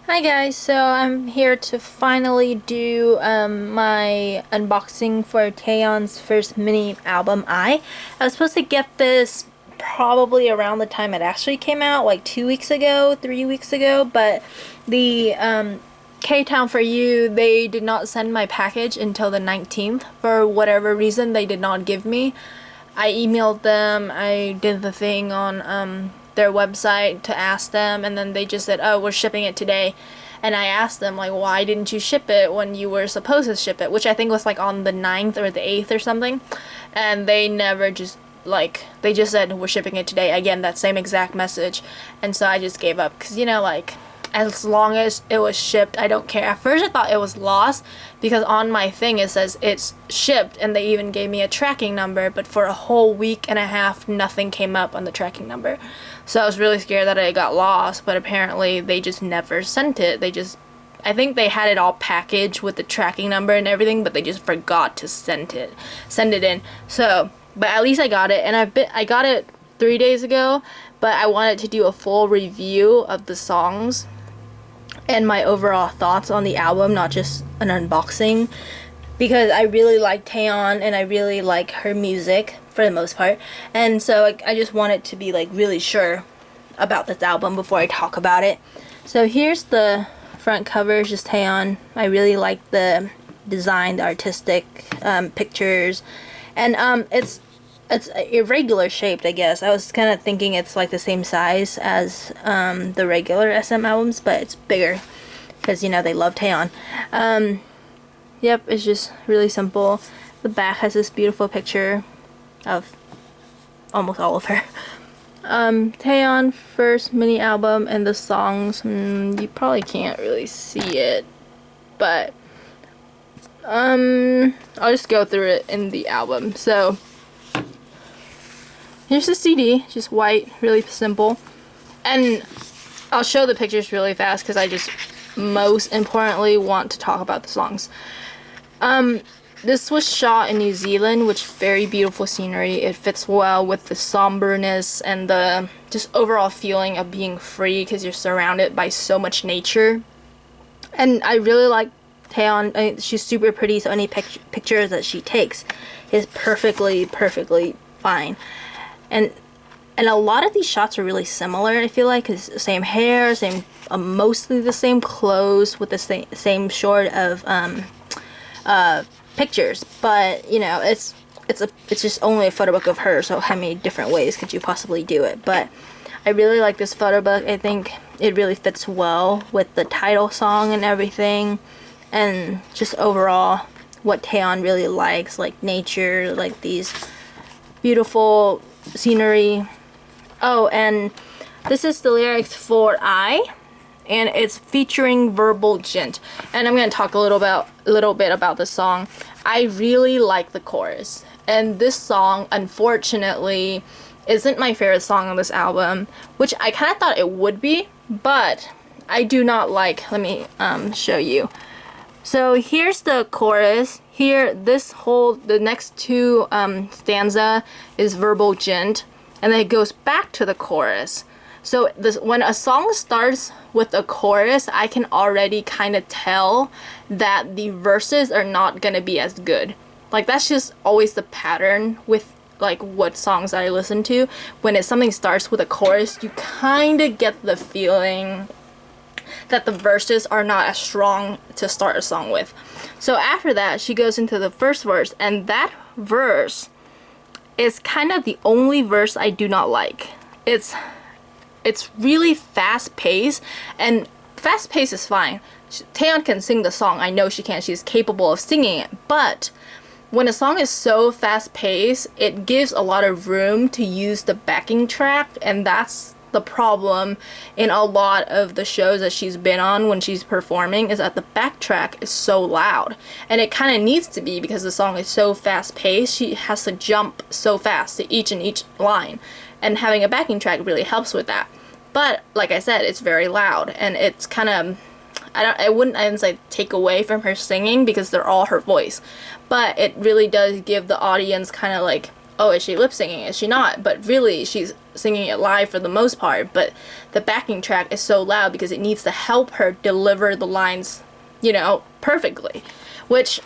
Hi guys, so I'm here to finally do my unboxing for Taeyeon's first mini album, I was supposed to get this probably around the time it actually came out, like 2 weeks ago, 3 weeks ago, but the K-Town For You, they did not send my package until the 19th. For whatever reason, they did not give me. I emailed them, I did the thing on their website to ask them, and then they just said, oh, we're shipping it today. And I asked them, like, why didn't you ship it when you were supposed to ship it? Which I think was like on the 9th or the 8th or something. And they never just, like, they just said, we're shipping it today. Again, that same exact message. And so I just gave up. Because, like, as long as it was shipped, I don't care. At first I thought it was lost because on my thing it says it's shipped and they even gave me a tracking number, but for a whole week and a half nothing came up on the tracking number. So I was really scared that it got lost, but apparently they just never sent it. I think they had it all packaged with the tracking number and everything, but they just forgot to send it in. So, but at least I got it, and I got it 3 days ago, but I wanted to do a full review of the songs and my overall thoughts on the album, not just an unboxing, because I really like Taeyeon and I really like her music for the most part, and so I just wanted to be like really sure about this album before I talk about it. So here's the front cover, it's just Taeyeon. I really like the design, the artistic pictures, and it's irregular shaped, I guess. I was kind of thinking it's like the same size as the regular SM albums, but it's bigger because, they love Taeyeon. Yep, it's just really simple. The back has this beautiful picture of almost all of her. Taeyeon first mini album, and the songs, you probably can't really see it, but I'll just go through it in the album. So here's the CD, just white, really simple. And I'll show the pictures really fast because I just most importantly want to talk about the songs. This was shot in New Zealand, which very beautiful scenery. It fits well with the somberness and the just overall feeling of being free because you're surrounded by so much nature. And I really like Taeyeon. She's super pretty, so any pictures that she takes is perfectly fine. And a lot of these shots are really similar, I feel like, because same hair, same mostly the same clothes with the same sort of pictures. But it's just only a photo book of her, so how many different ways could you possibly do it? But I really like this photo book. I think it really fits well with the title song and everything, and just overall what Taeyeon really likes, like nature, like these beautiful scenery. Oh, and this is the lyrics for and it's featuring Verbal Gent. And I'm gonna talk a little bit about the song. I really like the chorus, and this song unfortunately isn't my favorite song on this album, which I kind of thought it would be, but I do not like. Let me show you. So here's the chorus. Here, the next two stanza is Verbal Gent, and then it goes back to the chorus. So when a song starts with a chorus, I can already kind of tell that the verses are not gonna be as good. Like, that's just always the pattern with like what songs I listen to. When something starts with a chorus, you kind of get the feeling that the verses are not as strong to start a song with. So after that, she goes into the first verse, and that verse is kind of the only verse I do not like. It's really fast paced, and fast paced is fine. Taeyeon can sing the song. I know she can. She's capable of singing it. But when a song is so fast paced, it gives a lot of room to use the backing track, and that's the problem in a lot of the shows that she's been on when she's performing, is that the backtrack is so loud, and it kind of needs to be because the song is so fast paced. She has to jump so fast to each line, and having a backing track really helps with that. But like I said, it's very loud, and it's kind of, I wouldn't say take away from her singing because they're all her voice, but it really does give the audience kind of like oh, is she lip singing? Is she not? But really, she's singing it live for the most part. But the backing track is so loud because it needs to help her deliver the lines, you know, perfectly. Which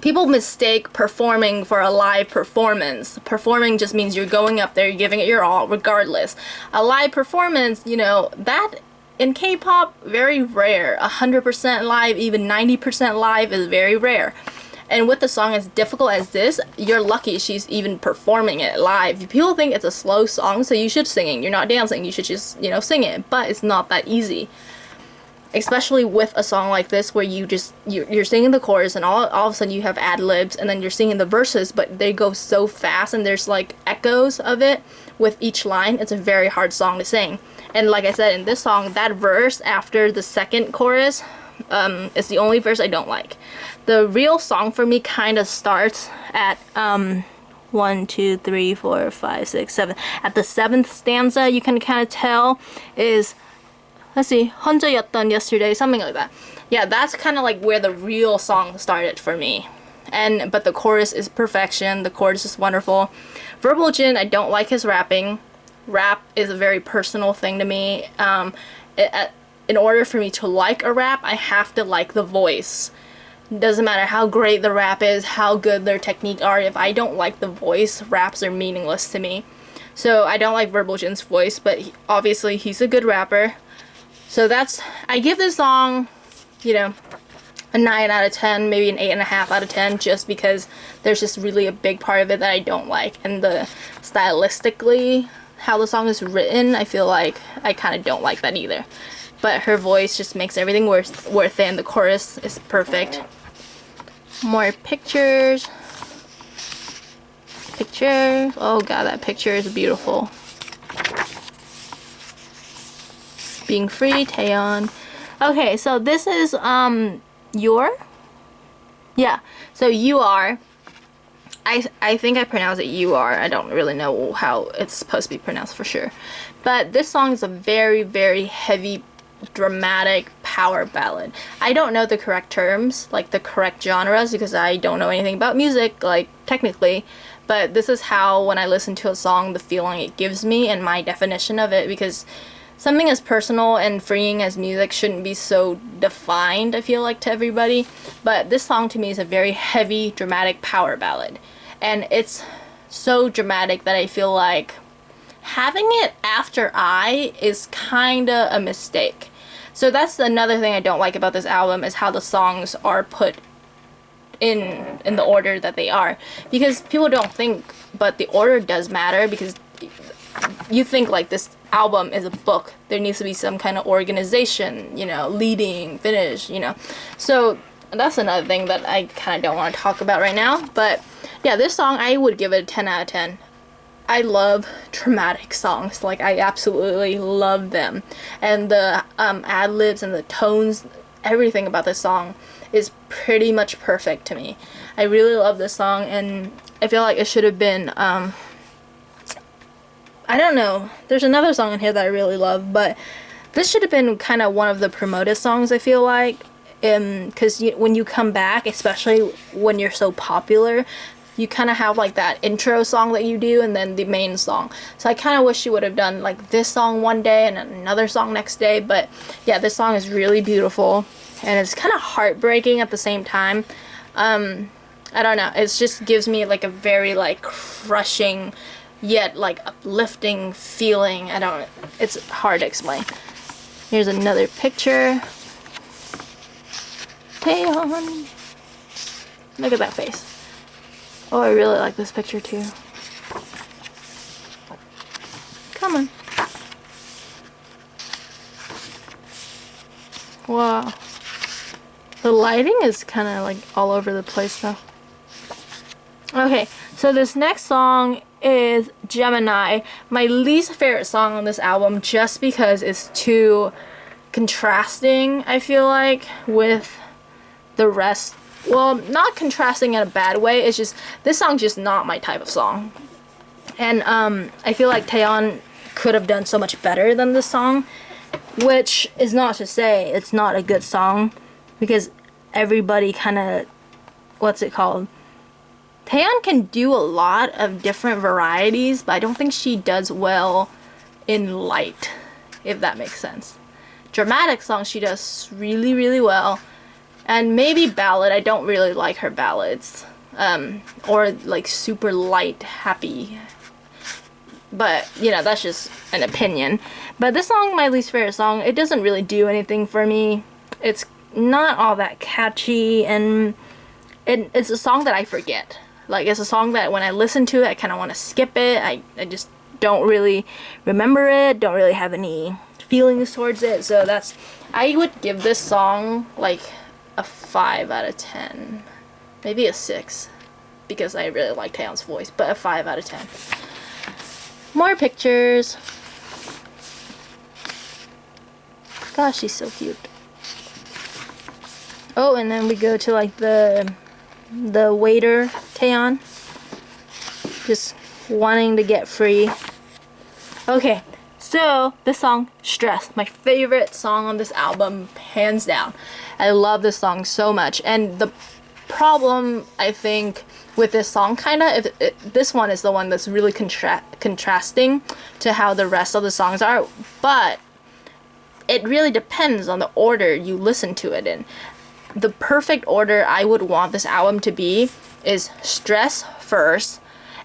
people mistake performing for a live performance. Performing just means you're going up there, you're giving it your all, regardless. A live performance, you know, that in K-pop, very rare. 100% live, even 90% live is very rare. And with the song as difficult as this, you're lucky she's even performing it live. People think it's a slow song, so you should sing it. You're not dancing, you should just, you know, sing it. But it's not that easy. Especially with a song like this where you're singing the chorus and all of a sudden you have ad-libs and then you're singing the verses, but they go so fast and there's like echoes of it with each line. It's a very hard song to sing. And like I said, in this song, that verse after the second chorus is the only verse I don't like. The real song for me kind of starts at 1, 2, 3, 4, 5, 6, 7. At the 7th stanza, you can kind of tell is, let's see, 혼자였던 yesterday, something like that. Yeah, that's kind of like where the real song started for me. But the chorus is perfection. The chorus is wonderful. Verbal Jin, I don't like his rapping. Rap is a very personal thing to me. In order for me to like a rap, I have to like the voice. Doesn't matter how great the rap is, how good their technique are. If I don't like the voice, raps are meaningless to me. So I don't like Verbal Jin's voice, but obviously he's a good rapper. So I give this song, you know, a 9 out of 10, maybe an 8.5 out of 10, just because there's just really a big part of it that I don't like. And stylistically, how the song is written, I feel like I kind of don't like that either. But her voice just makes everything worth it, and the chorus is perfect. More pictures. Oh god, that picture is beautiful. Being Free, Taeyeon. Okay, so this is Your? Yeah, so You Are. I think I pronounce it You Are. I don't really know how it's supposed to be pronounced for sure. But this song is a very, very heavy, dramatic power ballad. I don't know the correct terms, like the correct genres, because I don't know anything about music, like technically. But this is how, when I listen to a song, the feeling it gives me and my definition of it, because something as personal and freeing as music shouldn't be so defined, I feel like, to everybody. But this song to me is a very heavy, dramatic power ballad. And it's so dramatic that I feel like having it after I is kinda a mistake. So that's another thing I don't like about this album, is how the songs are put in the order that they are. Because people don't think, but the order does matter, because you think like this album is a book. There needs to be some kind of organization, you know, leading, finish, you know. So that's another thing that I kind of don't want to talk about right now. But yeah, this song, I would give it a 10 out of 10. I love dramatic songs. Like, I absolutely love them. And the ad-libs and the tones, everything about this song is pretty much perfect to me. I really love this song, and I feel like it should have been, I don't know. There's another song in here that I really love, but this should have been kind of one of the promoted songs, I feel like. Because when you come back, especially when you're so popular, you kind of have like that intro song that you do and then the main song. So I kind of wish you would have done like this song one day and another song next day. But yeah, this song is really beautiful and it's kind of heartbreaking at the same time. I don't know. It just gives me like a very like crushing yet like uplifting feeling. It's hard to explain. Here's another picture. Taeyeon. Look at that face. Oh, I really like this picture too. Come on. Wow. The lighting is kind of like all over the place though. Okay, so this next song is Gemini. My least favorite song on this album, just because it's too contrasting, I feel like, with the rest. Well, not contrasting in a bad way, it's just, this song's just not my type of song. And I feel like Taeyeon could have done so much better than this song, which is not to say it's not a good song, because everybody kind of, what's it called? Taeyeon can do a lot of different varieties, but I don't think she does well in light, if that makes sense. Dramatic songs she does really, really well. And maybe ballad, I don't really like her ballads. Or like super light, happy. But, you know, that's just an opinion. But this song, my least favorite song, it doesn't really do anything for me. It's not all that catchy, and it's a song that I forget. Like, it's a song that when I listen to it, I kind of want to skip it. I just don't really remember it, don't really have any feelings towards it. So that's, I would give this song like a 5 out of 10. Maybe a 6. Because I really like Taeyeon's voice, but a 5 out of 10. More pictures. Gosh, she's so cute. Oh, and then we go to like the waiter, Taeyeon. Just wanting to get free. Okay, so this song, Stress, my favorite song on this album, hands down. I love this song so much. And the problem, I think, with this song, this one is the one that's really contrasting to how the rest of the songs are, but it really depends on the order you listen to it in. The perfect order I would want this album to be is Stress first,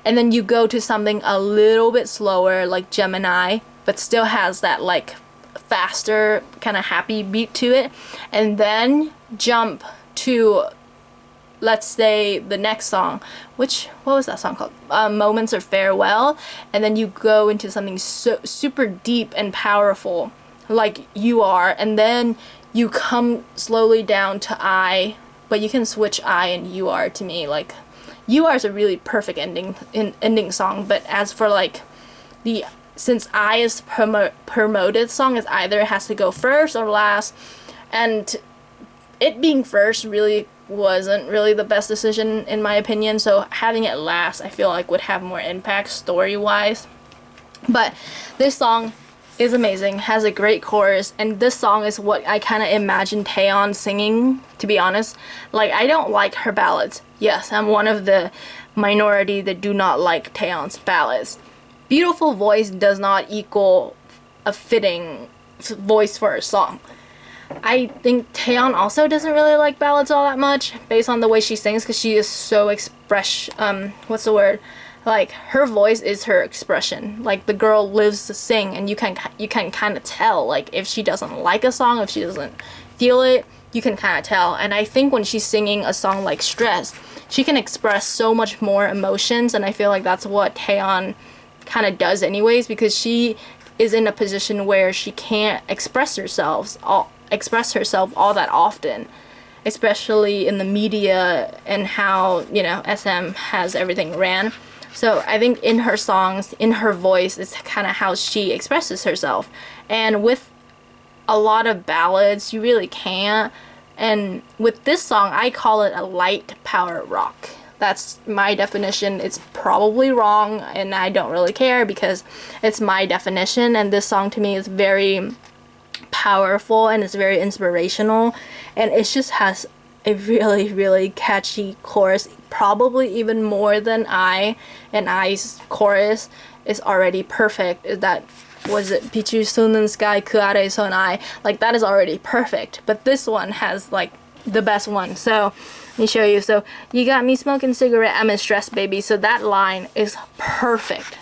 and then you go to something a little bit slower like Gemini, but still has that like faster kind of happy beat to it, and then jump to, let's say, the next song, what was that song called? Moments of Farewell, and then you go into something so super deep and powerful like You Are, and then you come slowly down to I, but you can switch I and You Are to me. Like, You Are is a really perfect ending song, but as for like since I is promoted song, is either has to go first or last, and it being first really wasn't really the best decision in my opinion, so having it last I feel like would have more impact story-wise. But this song is amazing, has a great chorus, and this song is what I kind of imagine Taeyeon singing, to be honest. Like, I don't like her ballads. Yes, I'm one of the minority that do not like Taeyeon's ballads. Beautiful voice does not equal a fitting voice for a song. I think Taeyeon also doesn't really like ballads all that much, based on the way she sings, because she is so what's the word? Like, her voice is her expression. Like, the girl lives to sing, and you can kind of tell, like, if she doesn't like a song, if she doesn't feel it, you can kind of tell. And I think when she's singing a song like Stress, she can express so much more emotions, and I feel like that's what Taeyeon kind of does anyways, because she is in a position where she can't express herself all that often, especially in the media and how, you know, SM has everything ran. So I think in her songs, in her voice, it's kind of how she expresses herself. And with a lot of ballads, you really can't. And with this song, I call it a light power rock. That's my definition. It's probably wrong, and I don't really care because it's my definition. And this song to me is very powerful, and it's very inspirational, and it just has a really, really catchy chorus, probably even more than and I's chorus is already perfect. That was it, 비출 쏘는 sky 그 아래에선 I, like, that is already perfect, but this one has like the best one. So let me show you. So, you got me smoking cigarette, I'm in stress, baby. So that line is perfect.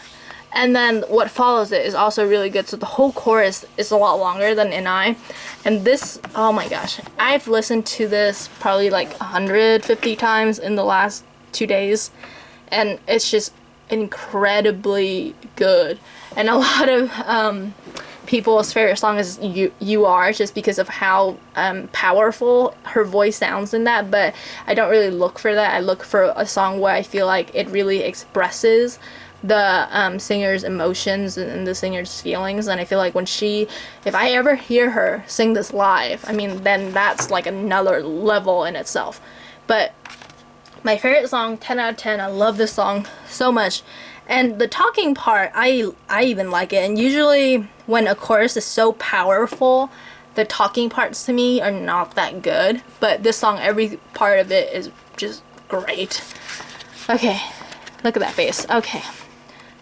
And then what follows it is also really good. So the whole chorus is a lot longer than in I. And this, oh my gosh, I've listened to this probably like 150 times in the last 2 days. And it's just incredibly good. And a lot of people's favorite song is You Are, just because of how powerful her voice sounds in that. But I don't really look for that. I look for a song where I feel like it really expresses the singer's emotions and the singer's feelings. And I feel like if I ever hear her sing this live, I mean, then that's like another level in itself. But my favorite song, 10 out of 10. I love this song so much. And the talking part, I even like it. And usually when a chorus is so powerful, the talking parts to me are not that good. But this song, every part of it is just great. Okay, look at that face. Okay.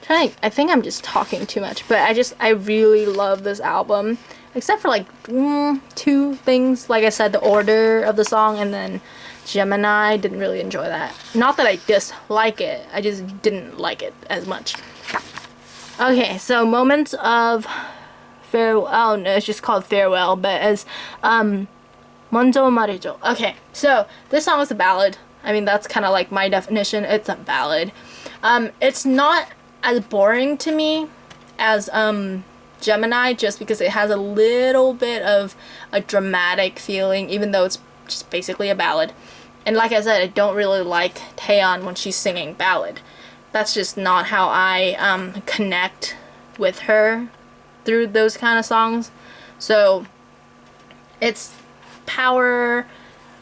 I think I'm just talking too much, but I really love this album. Except for like 2 things. Like I said, the order of the song, and then Gemini. Didn't really enjoy that. Not that I dislike it, I just didn't like it as much. Okay, so moments of farewell. Oh no, it's just called Farewell, but as 먼저 말해줘. Okay, so this song is a ballad. I mean, that's kind of like my definition. It's a ballad. It's not as boring to me as Gemini, just because it has a little bit of a dramatic feeling, even though it's just basically a ballad. And like I said, I don't really like Taeyeon when she's singing ballad. That's just not how I connect with her through those kind of songs. So it's power.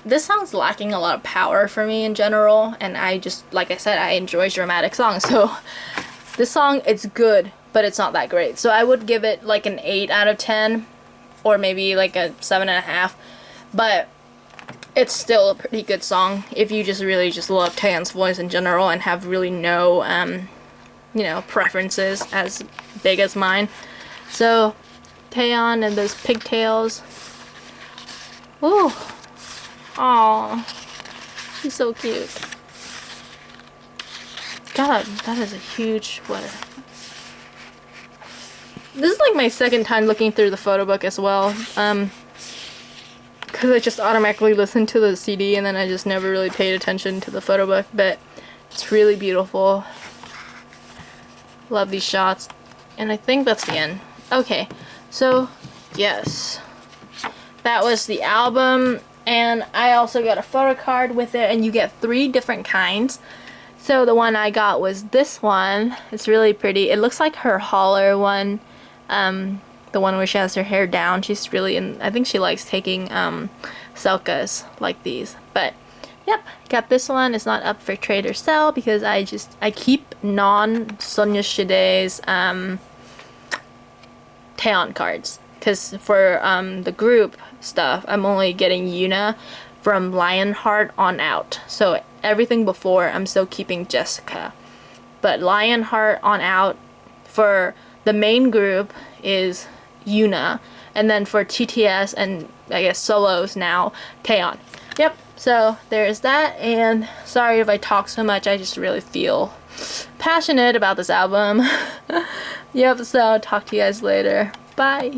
This song's lacking a lot of power for me in general, and I just, like I said, I enjoy dramatic songs. So this song, it's good, but it's not that great. So I would give it like an 8 out of 10, or maybe like a 7.5. But it's still a pretty good song if you just really just love Taeyeon's voice in general and have really no, you know, preferences as big as mine. So Taeyeon and those pigtails. Ooh. Aw. She's so cute. God, that is a huge sweater. This is like my second time looking through the photo book as well. Because I just automatically listened to the CD and then I just never really paid attention to the photo book. But it's really beautiful. Love these shots. And I think that's the end. Okay, so yes. That was the album. And I also got a photo card with it, and you get 3 different kinds. So the one I got was this one. It's really pretty. It looks like her holler one. The one where she has her hair down. She's really I think she likes taking selfies like these. But yep, got this one. It's not up for trade or sell because I keep non-Sonyashide's Taeyeon cards. Because for the group stuff, I'm only getting Yuna from Lionheart on out. So everything before, I'm still keeping Jessica. But Lionheart on out for the main group is Yuna. And then for TTS and I guess solos now, Taeyeon. Yep, so there's that. And sorry if I talk so much, I just really feel passionate about this album. Yep, so talk to you guys later. Bye.